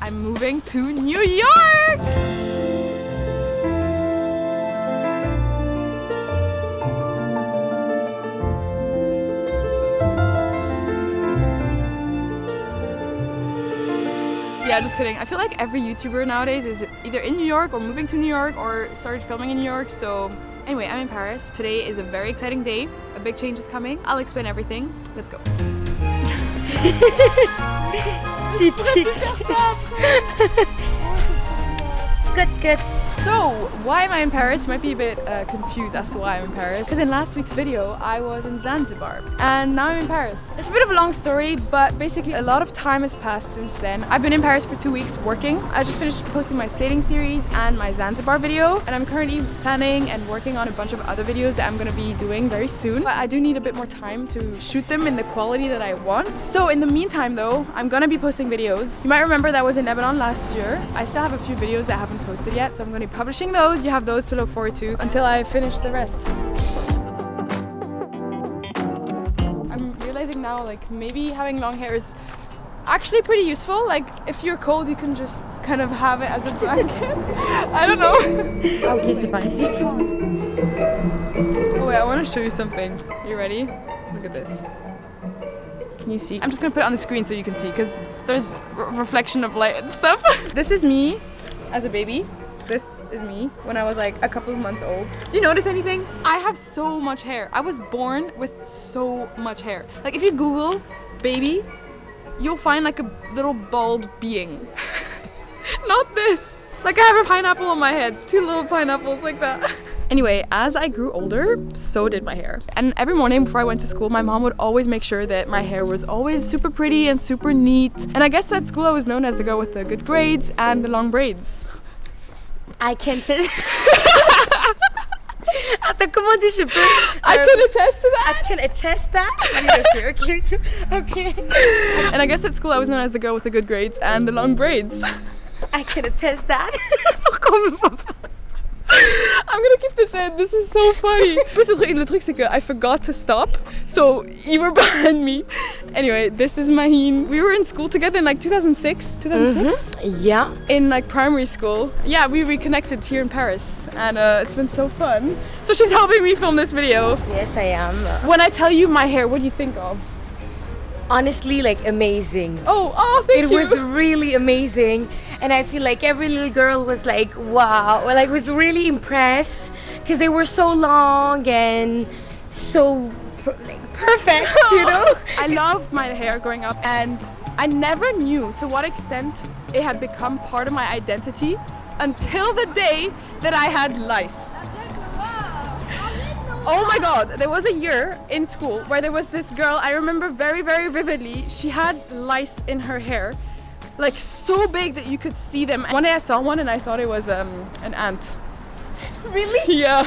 I'm moving to New York! Yeah, just kidding. I feel like every YouTuber nowadays is either in New York or moving to New York or started filming in New York. So anyway, I'm in Paris. Today is a very exciting day. A big change is coming. I'll explain everything. Let's go. Good. So, why am I in Paris? You might be a bit confused as to why I'm in Paris. Because in last week's video, I was in Zanzibar. And now I'm in Paris. It's a bit of a long story, but basically a lot of time has passed since then. I've been in Paris for 2 weeks working. I just finished posting my sailing series and my Zanzibar video. And I'm currently planning and working on a bunch of other videos that I'm going to be doing very soon. But I do need a bit more time to shoot them in the quality that I want. So in the meantime though, I'm going to be posting videos. You might remember that I was in Lebanon last year. I still have a few videos that I haven't posted yet. So I'm going to be publishing those. You have those to look forward to until I finish the rest. I'm realizing now, like, maybe having long hair is actually pretty useful. Like, if you're cold, you can just kind of have it as a blanket. I don't know. Okay, surprise. Oh wait, I want to show you something. You ready? Look at this. Can you see? I'm just gonna put it on the screen so you can see, because there's reflection of light and stuff. This is me as a baby. This is me when I was like a couple of months old. Do you notice anything? I have so much hair. I was born with so much hair. Like if you Google baby, you'll find like a little bald being. Not this. Like I have a pineapple on my head. 2 little pineapples like that. Anyway, as I grew older, so did my hair. And every morning before I went to school, my mom would always make sure that my hair was always super pretty and super neat. And I guess at school I was known as the girl with the good grades and the long braids. I can test. Attends, comment dis je peux? I can attest to that. I can attest that. Okay. And I guess at school I was known as the girl with the good grades and the long braids. I can attest that. I'm gonna keep this in. This is so funny. Le truc c'est que I forgot to stop, so you were behind me. Anyway, this is Maheen. We were in school together in like 2006. Yeah. In like primary school. Yeah, we reconnected here in Paris, and it's been so fun. So she's helping me film this video. Yes, I am. When I tell you my hair, what do you think of? Honestly, like amazing. Oh, thank you. It was really amazing, and I feel like every little girl was like, wow, like was really impressed because they were so long and so perfect, you know. I loved my hair growing up, and I never knew to what extent it had become part of my identity until the day that I had lice. Oh my god, there was a year in school where there was this girl, I remember very, very vividly, she had lice in her hair, like so big that you could see them. One day I saw one and I thought it was an ant. Really? Yeah.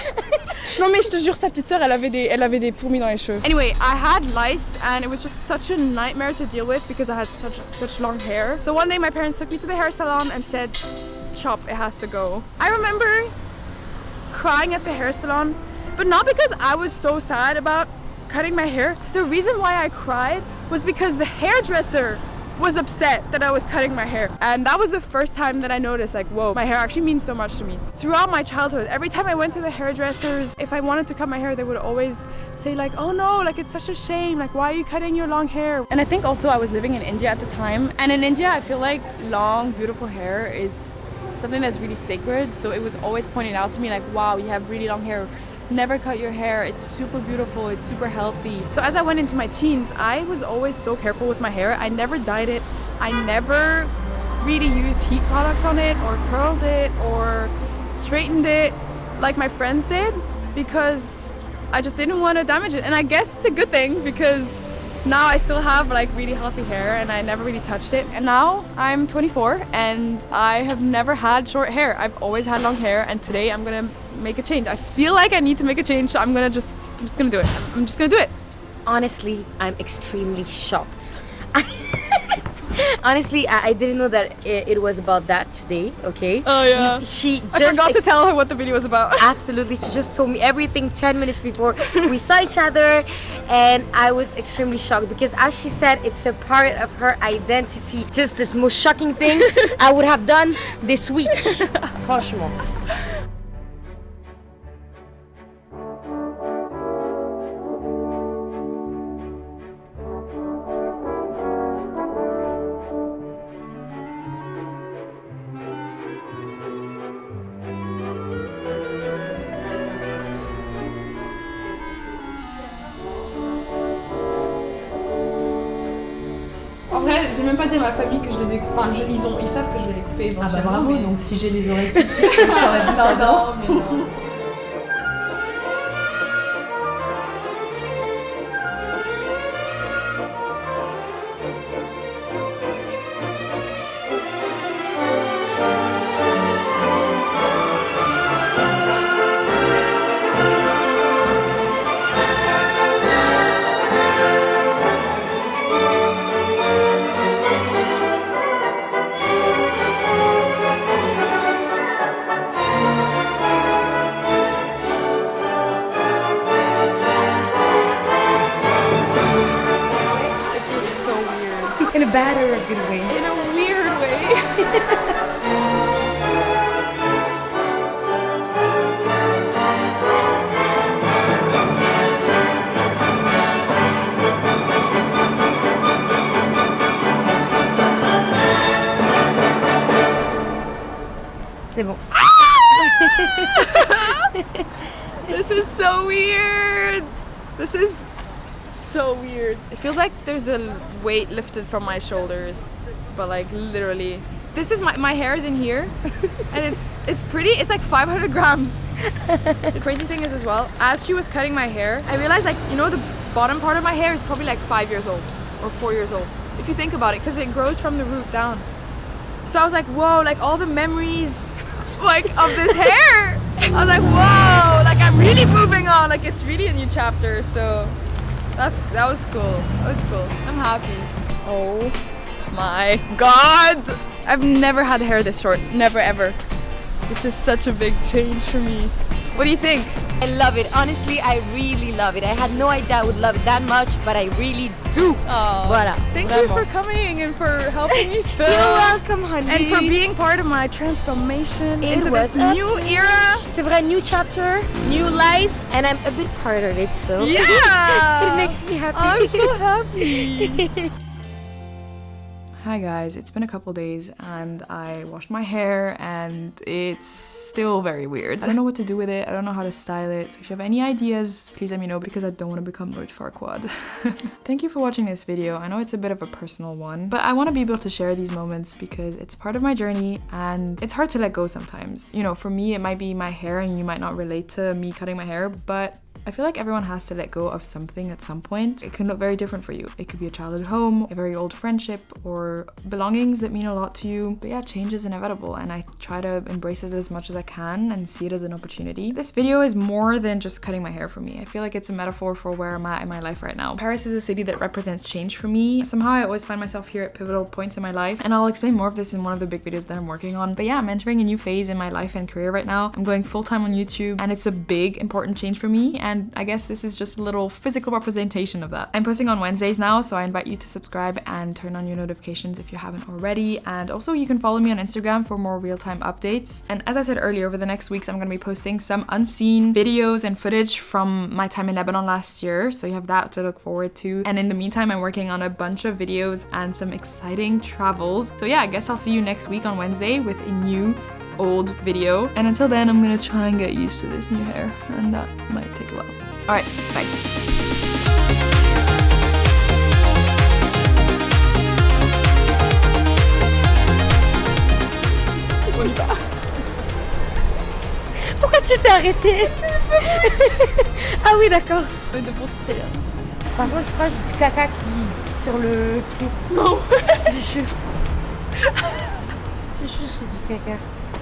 Non mais je te jure, sa petite sœur, elle avait des fourmis dans les cheveux. Anyway, I had lice and it was just such a nightmare to deal with because I had such long hair. So one day my parents took me to the hair salon and said, chop, it has to go. I remember crying at the hair salon, but not because I was so sad about cutting my hair. The reason why I cried was because the hairdresser was upset that I was cutting my hair. And that was the first time that I noticed, like, whoa, my hair actually means so much to me. Throughout my childhood, every time I went to the hairdressers, if I wanted to cut my hair, they would always say like, oh no, like it's such a shame, like why are you cutting your long hair? And I think also I was living in India at the time. And in India, I feel like long, beautiful hair is something that's really sacred. So it was always pointed out to me like, wow, you have really long hair. Never cut your hair, it's super beautiful, it's super healthy. So as I went into my teens, I was always so careful with my hair. I never dyed it, I never really used heat products on it or curled it or straightened it like my friends did because I just didn't want to damage it. And I guess it's a good thing because now I still have like really healthy hair and I never really touched it. And now I'm 24 and I have never had short hair. I've always had long hair, and today I'm gonna make a change. I feel like I need to make a change, so I'm just gonna do it. I'm just gonna do it. Honestly, I'm extremely shocked. Honestly, I didn't know that it was about that today, okay? Oh yeah. She I just forgot to tell her what the video was about. Absolutely, she just told me everything 10 minutes before we saw each other, and I was extremely shocked because, as she said, it's a part of her identity. Just the most shocking thing I would have done this week. Franchement. En vrai, j'ai même pas dit à ma famille que je les ai coupés. Enfin, ils savent que je les ai coupés éventuellement. Ah bah bravo, mais... donc si j'ai les oreilles qui sifflent, j'aurais dit ça. Non, mais non. In a bad or a good way? In a weird way. C'est bon. This is so weird. This is so weird. It feels like there's a weight lifted from my shoulders, but like literally. This is my hair is in here, and it's pretty. It's like 500 grams. The crazy thing is as well, as she was cutting my hair, I realized like, you know, the bottom part of my hair is probably like 5 years old or 4 years old, if you think about it, because it grows from the root down. So I was like, whoa, like all the memories like of this hair. I was like, whoa, like I'm really moving on. Like it's really a new chapter. So that was cool. That was cool. I'm happy. Oh my god. I've never had hair this short. Never ever. This is such a big change for me. What do you think? I love it. Honestly, I really love it. I had no idea I would love it that much, but I really do. Oh, voilà. Thank you for coming and for helping me film. You're welcome, honey. And for being part of my transformation It into was this new era. C'est vrai, new chapter, new life, and I'm a bit part of it, so Yeah! it makes me happy. I'm so happy. Hi guys, it's been a couple days and I washed my hair and it's still very weird. I don't know what to do with it. I don't know how to style it. So if you have any ideas, please let me know because I don't want to become Lord Farquaad. Thank you for watching this video. I know it's a bit of a personal one, but I want to be able to share these moments because it's part of my journey and it's hard to let go sometimes. You know, for me, it might be my hair and you might not relate to me cutting my hair, but I feel like everyone has to let go of something at some point. It can look very different for you. It could be a childhood home, a very old friendship, or belongings that mean a lot to you. But yeah, change is inevitable and I try to embrace it as much as I can and see it as an opportunity. This video is more than just cutting my hair for me. I feel like it's a metaphor for where I'm at in my life right now. Paris is a city that represents change for me. Somehow I always find myself here at pivotal points in my life, and I'll explain more of this in one of the big videos that I'm working on. But yeah, I'm entering a new phase in my life and career right now. I'm going full-time on YouTube and it's a big, important change for me, and I guess this is just a little physical representation of that. I'm posting on Wednesdays now, so I invite you to subscribe and turn on your notifications if you haven't already. And also you can follow me on Instagram for more real-time updates. And as I said earlier, over the next weeks, I'm gonna be posting some unseen videos and footage from my time in Lebanon last year. So you have that to look forward to. And in the meantime, I'm working on a bunch of videos and some exciting travels. So yeah, I guess I'll see you next week on Wednesday with a new old video. And until then, I'm gonna try and get used to this new hair, and that might take a while. All right, bye. Pourquoi tu t'es arrêtée? Ah oui, d'accord. De poster. Par contre, je crois que j'ai du caca qui sur le pied. Non. Je suis sûre. Je suis sûre que c'est du caca.